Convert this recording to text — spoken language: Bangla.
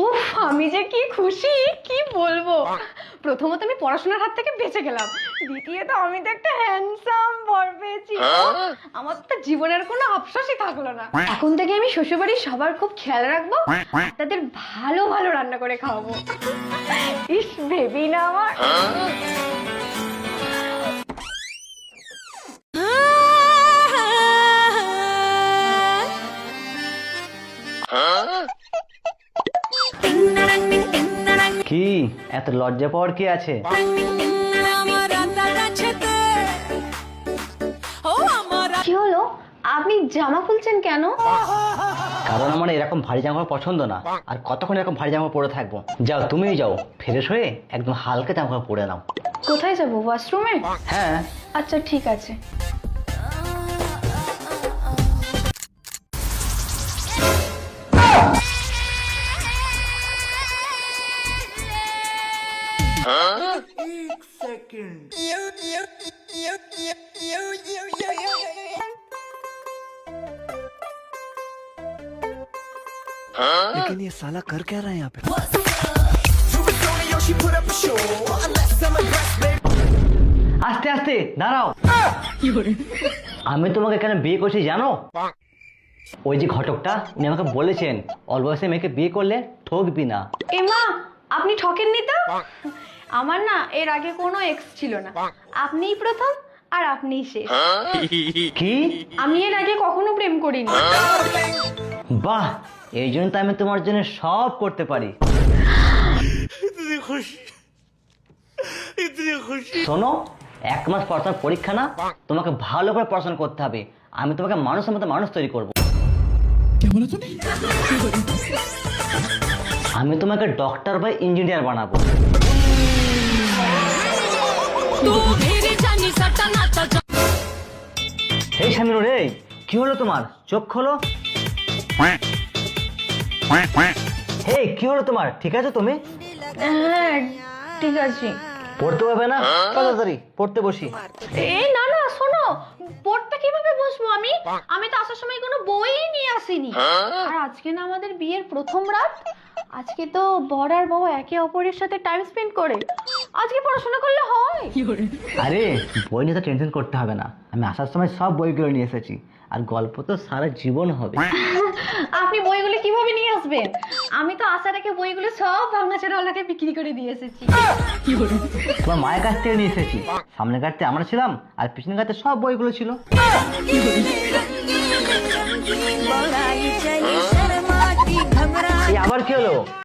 উফ, আমি যে কি খুশি কি বলবো। প্রথমত আমি পড়াশোনার হাত থেকে বেঁচে গেলাম, দ্বিতীয়ত আমি তো একটা হ্যান্ডসাম বর পেয়েছি। আমার তো জীবনের কোনো আফসোসই থাকলো না। এখন থেকে আমি শ্বশুরবাড়ির সবার খুব খেয়াল রাখবো, তাদের ভালো ভালো রান্না করে খাওয়াবো। ইস, ভেবি না আমার। কি এত লজ্জা পাওয়ার কি আছে? কি হলো, আপনি জামা খুলছেন কেন? কারণ আমার এরকম ভারী জামা পছন্দ না, আর কতক্ষণ এরকম ভারী জামা পরে থাকবো। যাও, তুমিই যাও, ফ্রেশ হয়ে একদম হালকা জামা পরে নাও। কোথায় যাবো, ওয়াশরুমে? হ্যাঁ। আচ্ছা ঠিক আছে। लेकिन ये साला कर क्या रहा है यहाँ पे? আস্তে আস্তে দাঁড়াও। আমি তোমাকে কেন বিয়ে করছি জানো? ওই যে ঘটকটা, উনি আমাকে বলেছেন অল্প বয়সে মেয়েকে বিয়ে করলে ঠকবি না। এ মা, আপনি ঠকেননি তো? আমার না এর আগে কোনো এক্স ছিল না, আপনিই প্রথম আর আপনিই শেষ। কি? আমি এর আগে কখনো প্রেম করিনি। বাহ, এই জন্য তো আমি তোমার জন্য সব করতে পারি। শোনো, 1 মাস পড়াশোনার পরীক্ষা না, তোমাকে ভালো করে পড়াশোনা করতে হবে। আমি তোমাকে মানুষের মতো মানুষ তৈরি করব। আমি তোমাকে ডক্টর বা ইঞ্জিনিয়ার বানাবো। এই শামিনুর রে, কি হলো তোমার? চোখ খোলো। হে, কি হলো তোমার? ঠিক আছে তুমি? হ্যাঁ ঠিক আছে। পড়তে হবে না? তাড়াতাড়ি পড়তে বসি। এই না না, শোনো, পড়তে কিভাবে বসবো আমি? আমি তো আসার সময় কোনো বই নিয়ে আসিনি। আর আজকে না আমাদের বিয়ের প্রথম রাত, আজকে তো বর আর বউ একে অপরের সাথে টাইম স্পেন্ড করে, আজকে পড়াশোনা করলে হয়? আরে, বই নিয়ে তো টেনশন করতে হবে না, আমি আসার সময় সব বইগুলো নিয়ে এসেছি। আর গল্প তো সারা জীবন হবে। আপনি বইগুলো কিভাবে নিয়ে আসবেন? আমি তো আশা রেখে বইগুলো সব ভাঙাচোরাওয়ালাকে বিক্রি করে দিয়ে এসেছি। তোমার মায়ের কাছ থেকে নিয়ে এসেছি। সামনের কাছে আমরা ছিলাম, আর পিছনের কাছে সব বইগুলো ছিল। এই আবার কি হলো?